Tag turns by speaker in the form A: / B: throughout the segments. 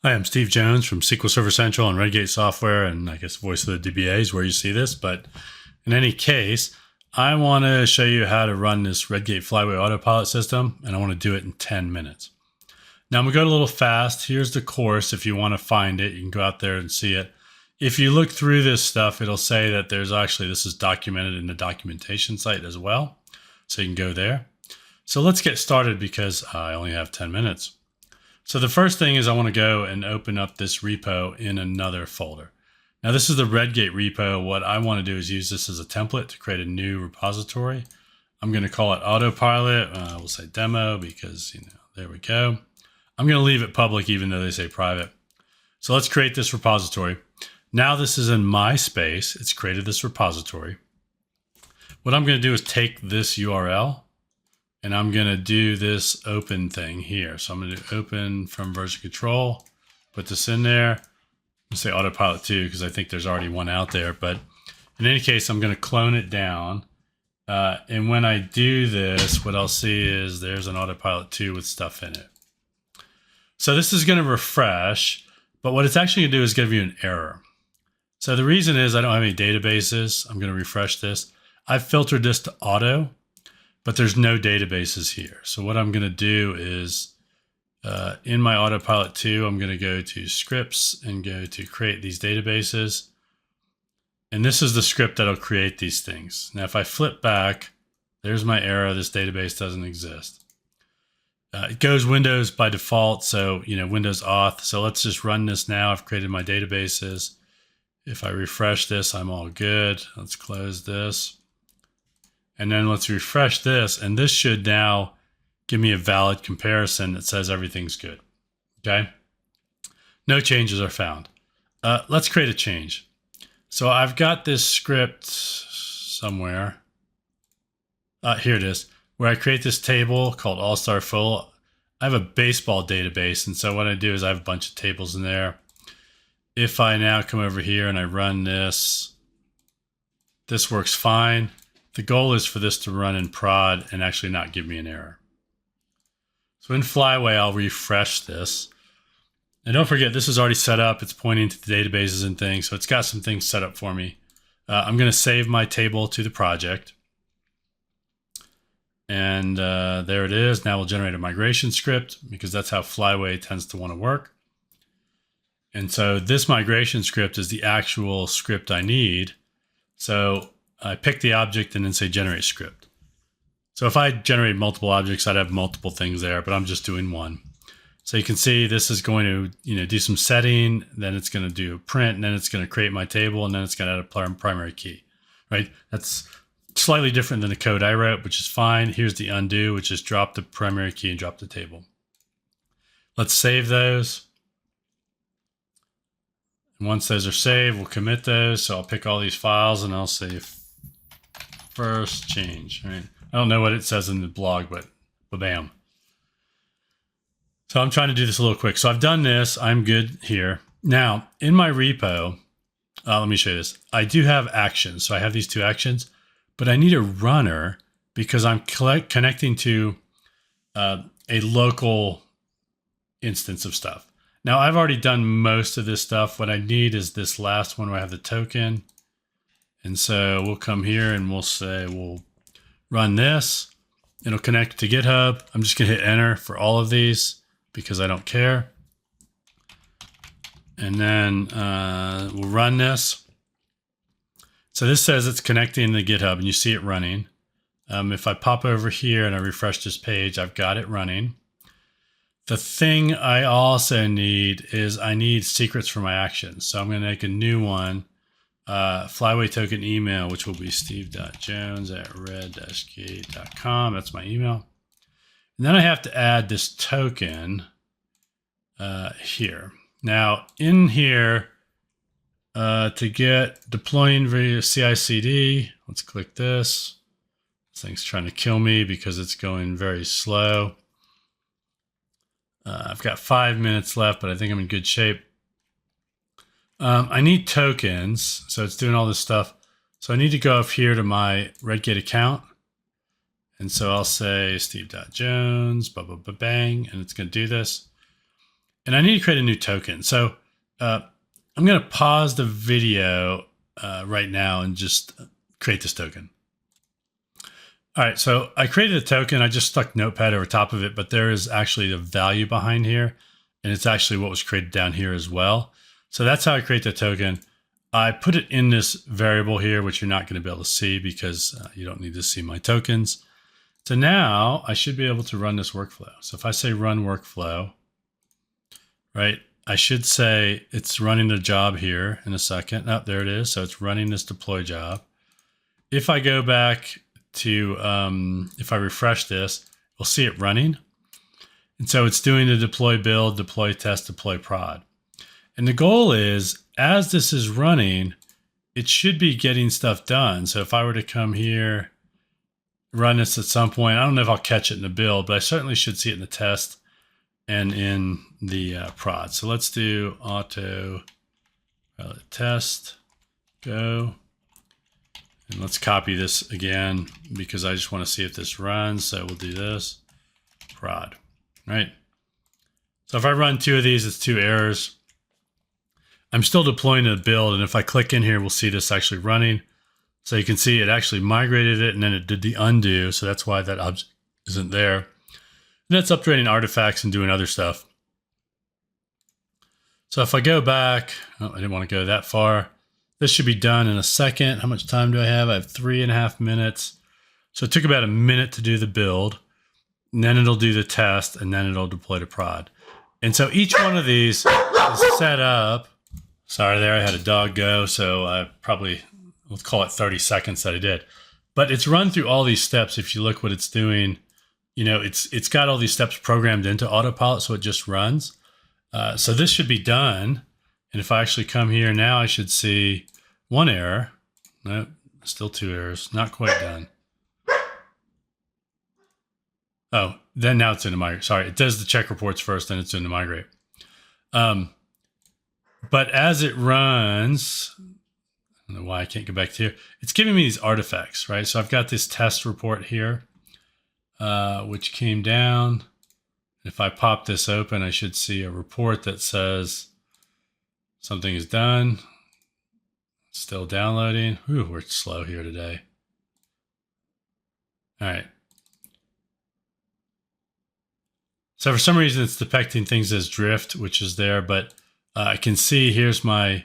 A: Hi, I'm Steve Jones from SQL Server Central and Redgate Software, and I guess Voice of the DBA is where you see this. But in any case, I want to show you how to run this Redgate Flyway AutoPilot system, and I want to do it in 10 minutes. Now, I'm going to go a little fast. Here's the course. If you want to find it, you can go out there and see it. If you look through this stuff, it'll say that this is documented in the documentation site as well. So you can go there. So let's get started because I only have 10 minutes. So the first thing is I want to go and open up this repo in another folder. Now this is the Redgate repo. What I want to do is use this as a template to create a new repository. I'm going to call it Autopilot. We'll say demo because, there we go. I'm going to leave it public even though they say private. So let's create this repository. Now this is in my space. It's created this repository. What I'm going to do is take this URL and I'm going to do this open thing here. So I'm going to do open from version control, put this in there. I'm say Autopilot 2 because I think there's already one out there. But in any case, I'm going to clone it down. And when I do this, what I'll see is there's an Autopilot 2 with stuff in it. So this is going to refresh, but what it's actually going to do is give you an error. So the reason is I don't have any databases. I'm going to refresh this. I've filtered this to auto, but there's no databases here. So what I'm going to do is in my Autopilot 2, I'm going to go to scripts and go to create these databases. And this is the script that'll create these things. Now, if I flip back, there's my error. This database doesn't exist. It goes Windows by default. So, Windows auth. So let's just run this now. I've created my databases. If I refresh this, I'm all good. Let's close this. And then let's refresh this, and this should now give me a valid comparison that says everything's good, okay? No changes are found. Let's create a change. So I've got this script somewhere. Here it is, where I create this table called All-Star Full. I have a baseball database, and so what I do is I have a bunch of tables in there. If I now come over here and I run this, this works fine. The goal is for this to run in prod and actually not give me an error. So in Flyway, I'll refresh this. And don't forget, this is already set up. It's pointing to the databases and things. So it's got some things set up for me. I'm going to save my table to the project. And there it is. Now we'll generate a migration script because that's how Flyway tends to want to work. And so this migration script is the actual script I need. So I pick the object and then say generate script. So if I generate multiple objects, I'd have multiple things there, but I'm just doing one. So you can see this is going to do some setting, then it's going to do a print, and then it's going to create my table, and then it's going to add a primary key, right? That's slightly different than the code I wrote, which is fine. Here's the undo, which is drop the primary key and drop the table. Let's save those. And once those are saved, we'll commit those. So I'll pick all these files and I'll say first change, right? I don't know what it says in the blog, but bam. So I'm trying to do this a little quick. So I've done this. I'm good here. Now, in my repo, let me show you this. I do have actions. So I have these two actions, but I need a runner because I'm connecting to a local instance of stuff. Now, I've already done most of this stuff. What I need is this last one where I have the token. And so we'll come here and we'll say, we'll run this. It'll connect to GitHub. I'm just going to hit enter for all of these because I don't care. And then we'll run this. So this says it's connecting to GitHub and you see it running. If I pop over here and I refresh this page, I've got it running. The thing I also need is I need secrets for my actions. So I'm going to make a new one. Flyway token email, which will be steve.jones@red-gate.com. That's my email. And then I have to add this token here. Now in here, to get deploying via CI/CD, let's click this. This thing's trying to kill me because it's going very slow. I've got 5 minutes left, but I think I'm in good shape. I need tokens, so it's doing all this stuff. So I need to go up here to my Redgate account. And so I'll say steve.jones, bang, and it's going to do this. and I need to create a new token. So I'm going to pause the video right now and just create this token. All right, so I created a token. I just stuck Notepad over top of it, but there is actually a value behind here, and it's actually what was created down here as well. So that's how I create the token. I put it in this variable here, which you're not going to be able to see because you don't need to see my tokens. So now I should be able to run this workflow. So if I say run workflow, right, I should say it's running the job here in a second. Oh, there it is. So it's running this deploy job. If I go back to, if I refresh this, we'll see it running. And so it's doing the deploy build, deploy test, deploy prod. And the goal is, as this is running, it should be getting stuff done. So if I were to come here, run this at some point, I don't know if I'll catch it in the build, but I certainly should see it in the test and in the prod. So let's do auto test, go. And let's copy this again because I just want to see if this runs. So we'll do this, prod, right? So if I run 2 of these, it's 2 errors. I'm still deploying the build, and if I click in here, we'll see this actually running. So you can see it actually migrated it, and then it did the undo, so that's why that object isn't there. And that's upgrading artifacts and doing other stuff. So if I go back, oh, I didn't want to go that far. This should be done in a second. How much time do I have? I have 3.5 minutes. So it took about a minute to do the build, and then it'll do the test, and then it'll deploy to prod. And so each one of these is set up. Sorry there, I had a dog go, so I probably, let's call it 30 seconds that I did. But it's run through all these steps. If you look what it's doing, you know, it's got all these steps programmed into Autopilot, so it just runs. So this should be done. And if I actually come here now, I should see 1 error. Nope, still 2 errors, not quite done. Oh, then now it's in the migrate. Sorry, it does the check reports first, then it's in the migrate. But as it runs, I don't know why I can't go back to here. It's giving me these artifacts, right? So I've got this test report here, which came down. If I pop this open, I should see a report that says something is done. Still downloading. Ooh, we're slow here today. All right. So for some reason, it's detecting things as drift, which is there, but I can see here's my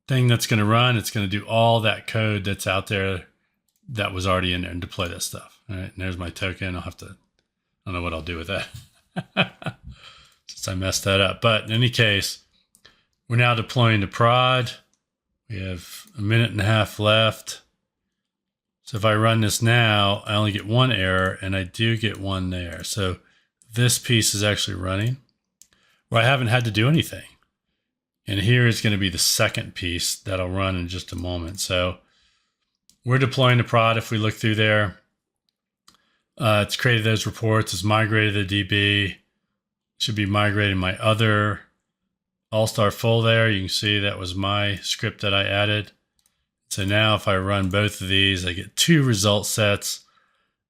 A: thing that's going to run. It's going to do all that code that's out there that was already in there and deploy that stuff. All right, and there's my token. I'll have to, I don't know what I'll do with that since I messed that up. But in any case, we're now deploying to prod. We have 1.5 minutes left. So if I run this now, I only get 1 error, and I do get 1 there. So this piece is actually running where I haven't had to do anything. And here is going to be the second piece that'll run in just a moment. So we're deploying to prod. If we look through there, it's created those reports. It's migrated the DB. Should be migrating my other all-star full there. You can see that was my script that I added. So now if I run both of these, I get 2 result sets,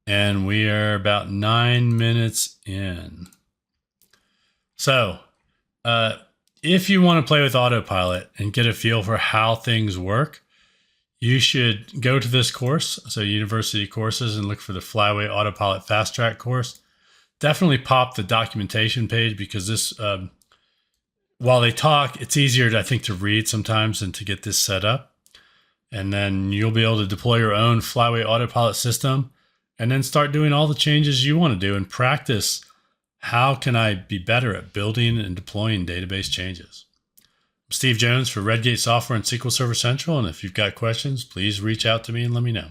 A: and we are about 9 minutes in. So if you want to play with Autopilot and get a feel for how things work, you should go to this course, so university courses, and look for the Flyway AutoPilot Fast Track course. Definitely pop the documentation page because this, while they talk, it's easier, I think, to read sometimes than to get this set up. And then you'll be able to deploy your own Flyway AutoPilot system and then start doing all the changes you want to do and practice. How can I be better at building and deploying database changes? I'm Steve Jones for Redgate Software and SQL Server Central. And if you've got questions, please reach out to me and let me know.